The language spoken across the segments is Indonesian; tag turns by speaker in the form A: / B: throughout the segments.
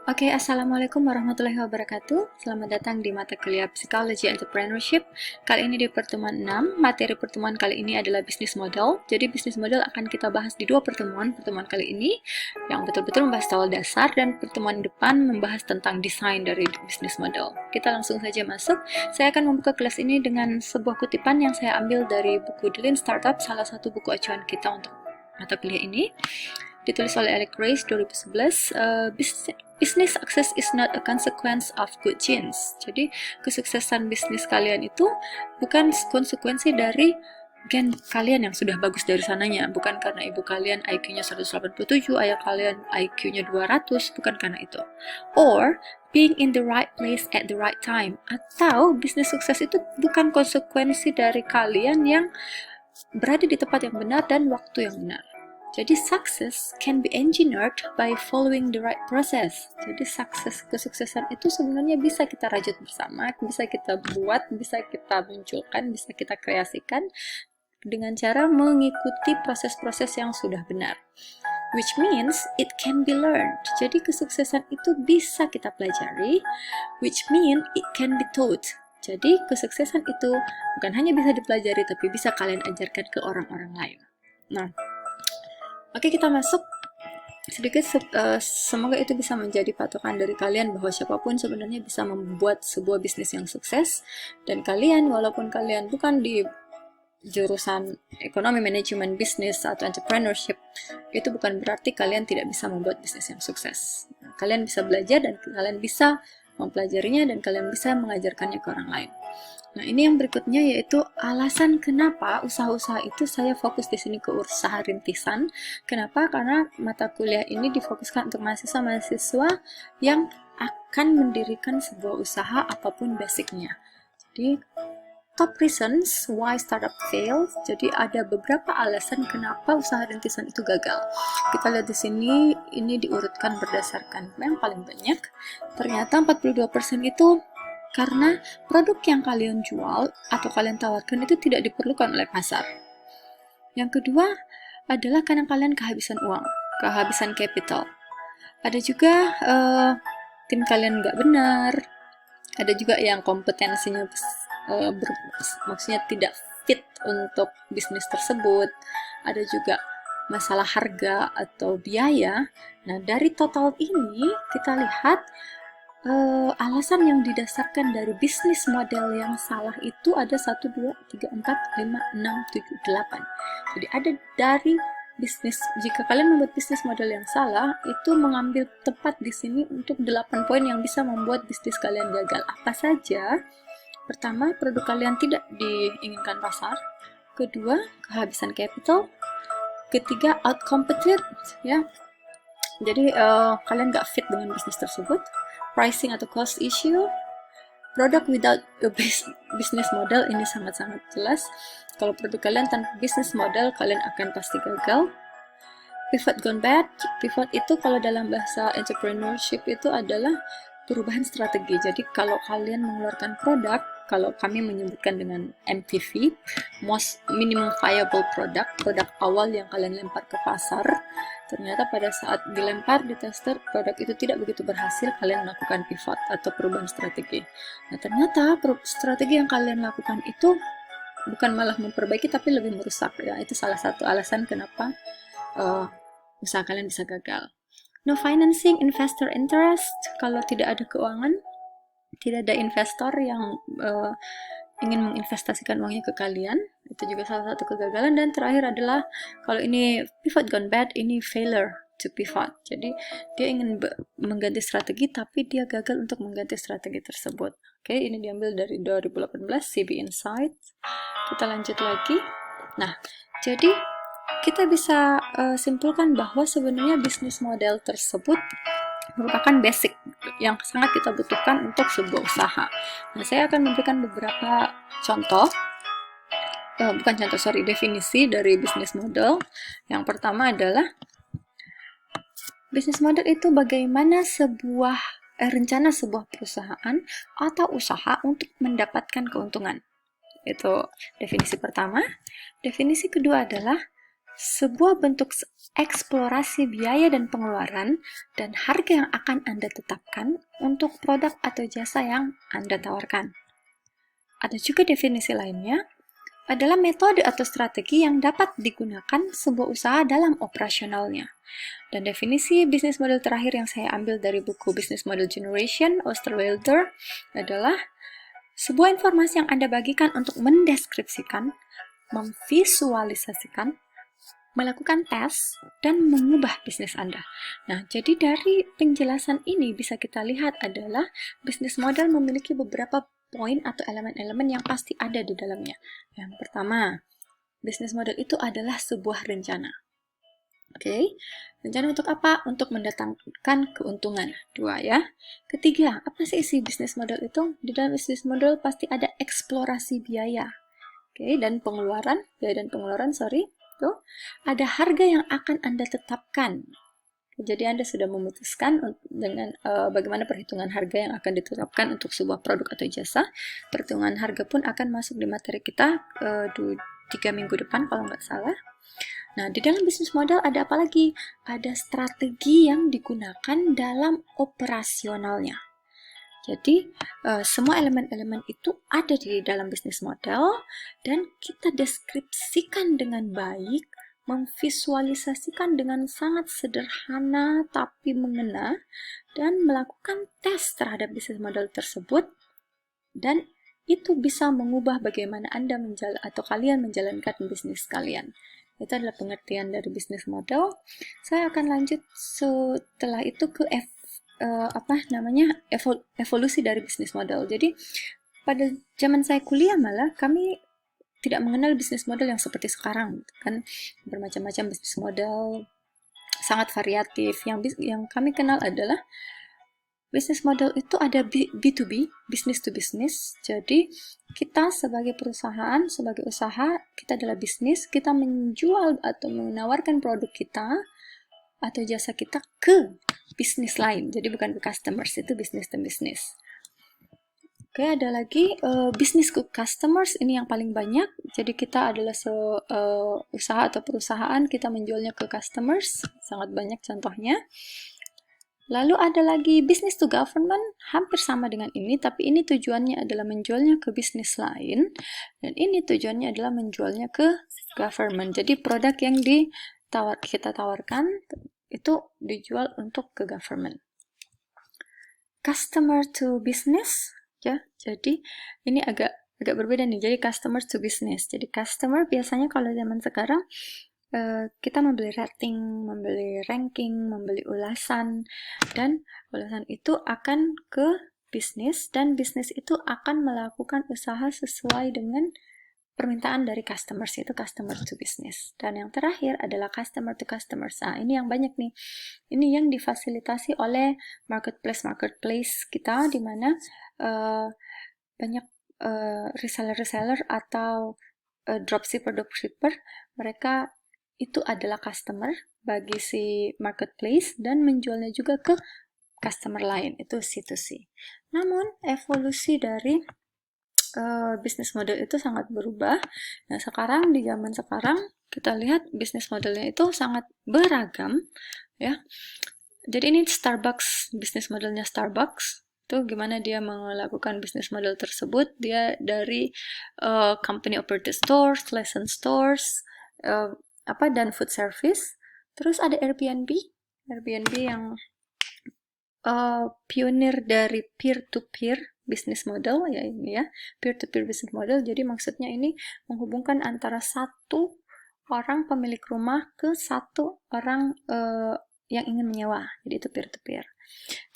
A: Oke, Assalamualaikum warahmatullahi wabarakatuh. Selamat datang di mata kuliah Psychology Entrepreneurship. Kali ini di pertemuan 6, materi pertemuan kali ini adalah bisnis model. Jadi bisnis model akan kita bahas di dua pertemuan. Pertemuan kali ini yang betul-betul membahas awal dasar, dan pertemuan depan membahas tentang desain dari bisnis model. Kita langsung saja masuk. Saya akan membuka kelas ini dengan sebuah kutipan yang saya ambil dari buku The Lean Startup, salah satu buku acuan kita untuk mata kuliah ini. Ditulis oleh Eric Ries 2011. Business success is not a consequence of good genes. Jadi kesuksesan bisnis kalian itu bukan konsekuensi dari gen kalian yang sudah bagus dari sananya. Bukan karena ibu kalian IQ-nya 187, ayah kalian IQ-nya 200, bukan karena itu. Or being in the right place at the right time. Atau bisnis sukses itu bukan konsekuensi dari kalian yang berada di tempat yang benar dan waktu yang benar. Jadi success can be engineered by following the right process. Jadi kesuksesan itu sebenarnya bisa kita rajut bersama, bisa kita buat, bisa kita munculkan, bisa kita kreasikan dengan cara mengikuti proses-proses yang sudah benar. Which means it can be learned. Jadi kesuksesan itu bisa kita pelajari, which means it can be taught. Jadi kesuksesan itu bukan hanya bisa dipelajari, tapi bisa kalian ajarkan ke orang-orang lain. Nah, oke, kita masuk sedikit. Semoga itu bisa menjadi patokan dari kalian bahwa siapapun sebenarnya bisa membuat sebuah bisnis yang sukses. Dan kalian, walaupun kalian bukan di jurusan ekonomi, manajemen, bisnis, atau entrepreneurship, itu bukan berarti kalian tidak bisa membuat bisnis yang sukses. Kalian bisa belajar dan kalian bisa mempelajarinya dan kalian bisa mengajarkannya ke orang lain. Nah, ini yang berikutnya yaitu alasan kenapa usaha-usaha itu saya fokus di sini ke usaha rintisan. Kenapa? Karena mata kuliah ini difokuskan untuk mahasiswa-mahasiswa yang akan mendirikan sebuah usaha apapun basicnya. Jadi, top reasons why startup fails. Jadi ada beberapa alasan kenapa usaha rintisan itu gagal. Kita lihat di sini, ini diurutkan berdasarkan yang paling banyak. Ternyata 42% itu karena produk yang kalian jual atau kalian tawarkan itu tidak diperlukan oleh pasar. Yang kedua adalah karena kalian kehabisan uang, kehabisan capital. Ada juga tim kalian nggak benar. Ada juga yang kompetensinya maksudnya tidak fit untuk bisnis tersebut. Ada juga masalah harga atau biaya. Nah, dari total ini kita lihat alasan yang didasarkan dari bisnis model yang salah itu ada 1, 2, 3, 4, 5, 6, 7, 8. Jadi ada dari bisnis, jika kalian membuat bisnis model yang salah, itu mengambil tepat di sini untuk 8 poin yang bisa membuat bisnis kalian gagal. Apa saja? Pertama, produk kalian tidak diinginkan pasar. Kedua, kehabisan capital. Ketiga, out-competed, ya. Jadi kalian nggak fit dengan bisnis tersebut. Pricing atau cost issue. Product without a business model, ini sangat-sangat jelas. Kalau produk kalian tanpa business model, kalian akan pasti gagal. Pivot gone bad. Pivot itu kalau dalam bahasa entrepreneurship itu adalah perubahan strategi. Jadi kalau kalian mengeluarkan produk, kalau kami menyebutkan dengan MVP, most minimum viable product, produk awal yang kalian lempar ke pasar, ternyata pada saat dilempar di tester, produk itu tidak begitu berhasil, kalian melakukan pivot atau perubahan strategi. Nah, ternyata strategi yang kalian lakukan itu bukan malah memperbaiki, tapi lebih merusak. Ya, itu salah satu alasan kenapa usaha kalian bisa gagal. No financing, investor interest. Kalau tidak ada keuangan, tidak ada investor yang ingin menginvestasikan uangnya ke kalian, itu juga salah satu kegagalan. Dan terakhir adalah kalau ini pivot gone bad, ini failure to pivot. Jadi dia ingin mengganti strategi tapi dia gagal untuk mengganti strategi tersebut. Oke, ini diambil dari 2018 CB Insights. Kita lanjut lagi. Nah, jadi kita bisa simpulkan bahwa sebenarnya bisnis model tersebut merupakan basic yang sangat kita butuhkan untuk sebuah usaha. Nah, saya akan memberikan beberapa contoh, definisi dari bisnis model. Yang pertama adalah bisnis model itu bagaimana rencana sebuah perusahaan atau usaha untuk mendapatkan keuntungan. Itu definisi pertama. Definisi kedua adalah sebuah bentuk eksplorasi biaya dan pengeluaran dan harga yang akan Anda tetapkan untuk produk atau jasa yang Anda tawarkan. Ada juga definisi lainnya, adalah metode atau strategi yang dapat digunakan sebuah usaha dalam operasionalnya. Dan definisi bisnis model terakhir yang saya ambil dari buku Business Model Generation, Osterwelder, adalah sebuah informasi yang Anda bagikan untuk mendeskripsikan, memvisualisasikan, melakukan tes, dan mengubah bisnis Anda. Nah, jadi dari penjelasan ini bisa kita lihat adalah bisnis model memiliki beberapa poin atau elemen-elemen yang pasti ada di dalamnya. Yang pertama, bisnis model itu adalah sebuah rencana. Oke, rencana untuk apa? Untuk mendatangkan keuntungan. 2 ya. Ketiga, apa sih isi bisnis model itu? Di dalam bisnis model pasti ada eksplorasi biaya. Oke, dan pengeluaran, tuh. Ada harga yang akan Anda tetapkan. Jadi Anda sudah memutuskan dengan bagaimana perhitungan harga yang akan ditetapkan untuk sebuah produk atau jasa. Perhitungan harga pun akan masuk di materi kita 3 minggu depan kalau nggak salah. Nah, di dalam bisnis model ada apa lagi? Ada strategi yang digunakan dalam operasionalnya. Jadi, semua elemen-elemen itu ada di dalam bisnis model dan kita deskripsikan dengan baik, memvisualisasikan dengan sangat sederhana tapi mengena, dan melakukan tes terhadap bisnis model tersebut, dan itu bisa mengubah bagaimana Anda atau kalian menjalankan bisnis kalian. Itu adalah pengertian dari bisnis model. Saya akan lanjut setelah itu ke evolusi dari bisnis model. Jadi pada zaman saya kuliah malah kami tidak mengenal bisnis model yang seperti sekarang, kan bermacam-macam bisnis model, sangat variatif. Yang kami kenal adalah bisnis model itu ada B2B, business to business. Jadi kita sebagai perusahaan, sebagai usaha, kita adalah bisnis, kita menjual atau menawarkan produk kita atau jasa kita ke bisnis lain. Jadi bukan ke customers, itu business to business. Oke, ada lagi business to customers, ini yang paling banyak. Jadi kita adalah usaha atau perusahaan, kita menjualnya ke customers, sangat banyak contohnya. Lalu ada lagi business to government, hampir sama dengan ini, tapi ini tujuannya adalah menjualnya ke bisnis lain, dan ini tujuannya adalah menjualnya ke government. Jadi produk yang kita tawarkan itu dijual untuk ke government. Customer to business, ya. Jadi ini agak berbeda nih. Jadi customer to business. Jadi customer biasanya kalau zaman sekarang kita membeli rating, membeli ranking, membeli ulasan, dan ulasan itu akan ke bisnis, dan bisnis itu akan melakukan usaha sesuai dengan permintaan dari customers, yaitu customer to business. Dan yang terakhir adalah customer to customers. Nah, ini yang banyak nih. Ini yang difasilitasi oleh marketplace kita, di mana banyak reseller atau dropshipper, mereka itu adalah customer bagi si marketplace dan menjualnya juga ke customer lain, itu C2C. Namun, evolusi dari bisnis model itu sangat berubah. Nah, sekarang di zaman sekarang kita lihat bisnis modelnya itu sangat beragam, ya. Jadi ini Starbucks, bisnis modelnya Starbucks. Itu gimana dia melakukan bisnis model tersebut. Dia dari company operated stores, licensed stores, dan food service. Terus ada Airbnb yang pionir dari peer-to-peer business model, ya ini ya, peer-to-peer business model. Jadi maksudnya ini menghubungkan antara satu orang pemilik rumah ke satu orang yang ingin menyewa. Jadi itu peer-to-peer.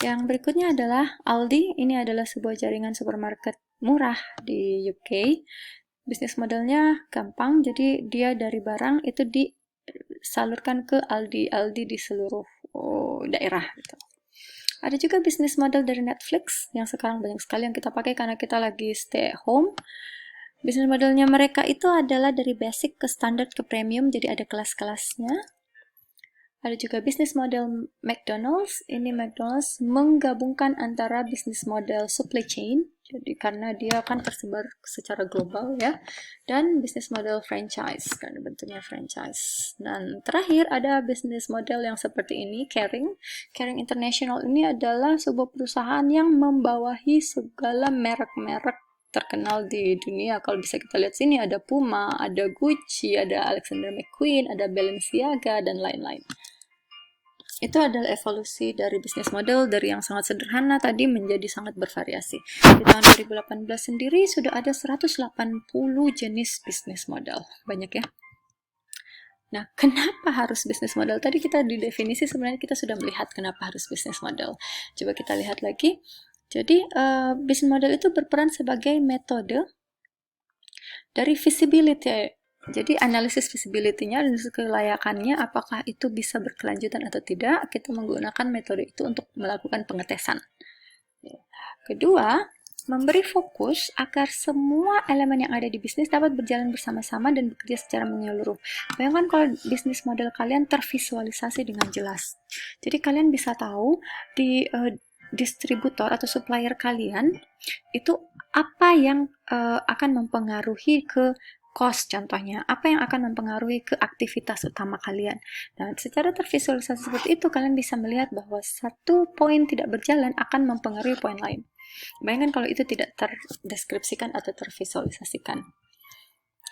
A: Yang berikutnya adalah Aldi. Ini adalah sebuah jaringan supermarket murah di UK. Bisnis modelnya gampang, jadi dia dari barang itu disalurkan ke Aldi di seluruh daerah gitu. Ada juga bisnis model dari Netflix yang sekarang banyak sekali yang kita pakai karena kita lagi stay at home. Bisnis modelnya mereka itu adalah dari basic ke standard ke premium, jadi ada kelas-kelasnya. Ada juga bisnis model McDonald's. Ini McDonald's menggabungkan antara bisnis model supply chain, Jadi karena dia kan tersebar secara global ya. Dan bisnis model franchise karena bentuknya franchise. Dan terakhir ada bisnis model yang seperti ini, Kering. Kering International ini adalah sebuah perusahaan yang membawahi segala merek-merek terkenal di dunia. Kalau bisa kita lihat sini ada Puma, ada Gucci, ada Alexander McQueen, ada Balenciaga dan lain-lain. Itu adalah evolusi dari bisnis model dari yang sangat sederhana tadi menjadi sangat bervariasi. Di tahun 2018 sendiri sudah ada 180 jenis bisnis model. Banyak ya. Nah, kenapa harus bisnis model? Tadi kita di definisi sebenarnya kita sudah melihat kenapa harus bisnis model. Coba kita lihat lagi. Jadi, bisnis model itu berperan sebagai metode dari visibility. Jadi analisis visibility-nya dan kelayakannya apakah itu bisa berkelanjutan atau tidak, kita menggunakan metode itu untuk melakukan pengetesan. Kedua, memberi fokus agar semua elemen yang ada di bisnis dapat berjalan bersama-sama dan bekerja secara menyeluruh. Bayangkan kalau bisnis model kalian tervisualisasi dengan jelas. Jadi kalian bisa tahu di distributor atau supplier kalian itu apa yang akan mempengaruhi ke cost contohnya, apa yang akan mempengaruhi ke aktivitas utama kalian. Nah, secara tervisualisasi seperti itu, kalian bisa melihat bahwa satu poin tidak berjalan akan mempengaruhi poin lain. Bayangkan kalau itu tidak terdeskripsikan atau tervisualisasikan.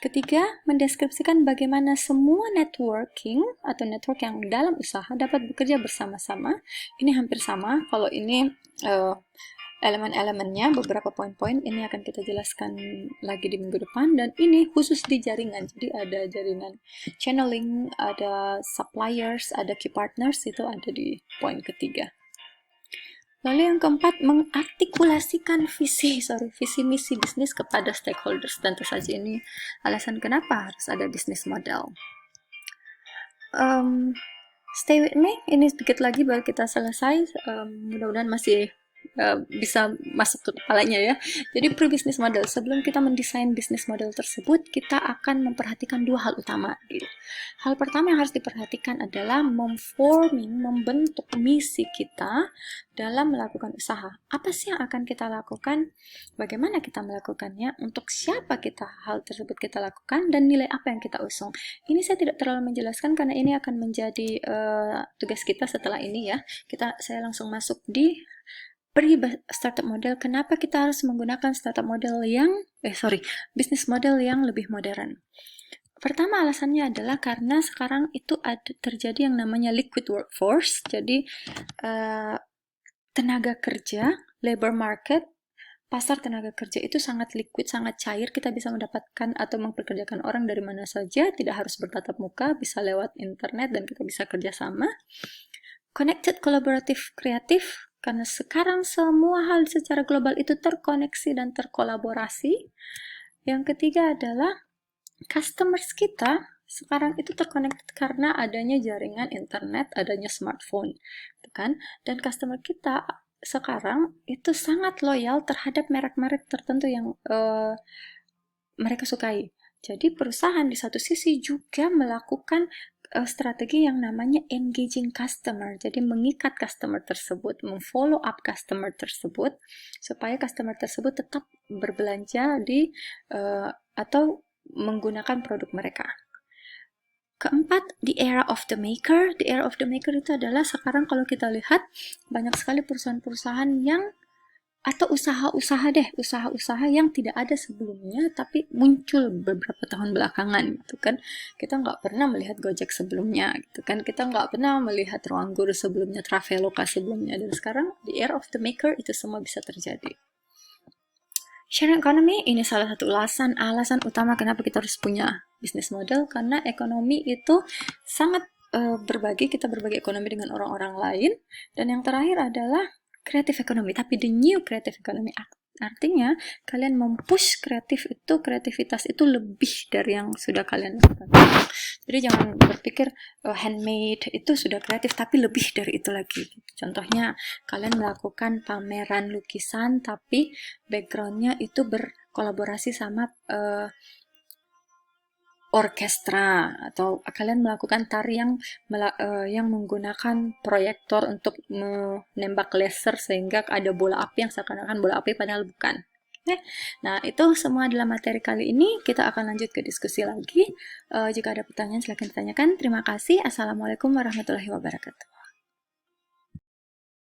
A: Ketiga, mendeskripsikan bagaimana semua networking atau network yang dalam usaha dapat bekerja bersama-sama. Ini hampir sama, kalau ini elemen-elemennya, beberapa poin-poin ini akan kita jelaskan lagi di minggu depan, dan ini khusus di jaringan. Jadi ada jaringan channeling, ada suppliers, ada key partners, itu ada di poin ketiga. Lalu yang keempat, mengartikulasikan visi misi bisnis kepada stakeholders. Tentu saja ini alasan kenapa harus ada bisnis model. Stay with me, ini sedikit lagi baru kita selesai. Mudah-mudahan masih bisa masuk ke kepalanya ya. Jadi pre-business model, sebelum kita mendesain bisnis model tersebut, kita akan memperhatikan dua hal utama. Gitu. Hal pertama yang harus diperhatikan adalah membentuk misi kita dalam melakukan usaha. Apa sih yang akan kita lakukan? Bagaimana kita melakukannya? Untuk siapa hal tersebut kita lakukan? Dan nilai apa yang kita usung? Ini saya tidak terlalu menjelaskan karena ini akan menjadi tugas kita setelah ini ya. Saya langsung masuk di startup model. Kenapa kita harus menggunakan startup model bisnis model yang lebih modern? Pertama alasannya adalah karena sekarang itu terjadi yang namanya liquid workforce. Jadi tenaga kerja, labor market, pasar tenaga kerja itu sangat liquid, sangat cair. Kita bisa mendapatkan atau memperkerjakan orang dari mana saja, tidak harus bertatap muka, bisa lewat internet dan kita bisa kerjasama. Connected, collaborative, kreatif. Karena sekarang semua hal secara global itu terkoneksi dan terkolaborasi. Yang ketiga adalah customers kita sekarang itu terconnected karena adanya jaringan internet, adanya smartphone, kan? Dan customer kita sekarang itu sangat loyal terhadap merek-merek tertentu yang mereka sukai. Jadi perusahaan di satu sisi juga melakukan strategi yang namanya engaging customer. Jadi mengikat customer tersebut, memfollow up customer tersebut, supaya customer tersebut tetap berbelanja atau menggunakan produk mereka. Keempat, the era of the maker. The era of the maker itu adalah sekarang kalau kita lihat banyak sekali perusahaan-perusahaan yang atau usaha-usaha yang tidak ada sebelumnya tapi muncul beberapa tahun belakangan gitu kan. Kita nggak pernah melihat Gojek sebelumnya gitu kan, kita nggak pernah melihat Ruang Guru sebelumnya, Traveloka sebelumnya, dan sekarang the era of the maker itu semua bisa terjadi. Sharing economy ini salah satu alasan utama kenapa kita harus punya bisnis model, karena ekonomi itu sangat berbagi, kita berbagi ekonomi dengan orang-orang lain. Dan yang terakhir adalah creative economy, tapi the new creative economy. Artinya, kalian mempush kreativitas itu lebih dari yang sudah kalian lakukan. Jadi jangan berpikir handmade itu sudah kreatif, tapi lebih dari itu lagi. Contohnya, kalian melakukan pameran lukisan, tapi backgroundnya itu berkolaborasi sama orkestra, atau kalian melakukan tari yang menggunakan proyektor untuk menembak laser sehingga ada bola api yang seakan-akan bola api padahal bukan Oke, nah itu semua adalah materi kali ini. Kita akan lanjut ke diskusi lagi. Jika ada pertanyaan, silakan ditanyakan. Terima kasih. Assalamualaikum warahmatullahi wabarakatuh.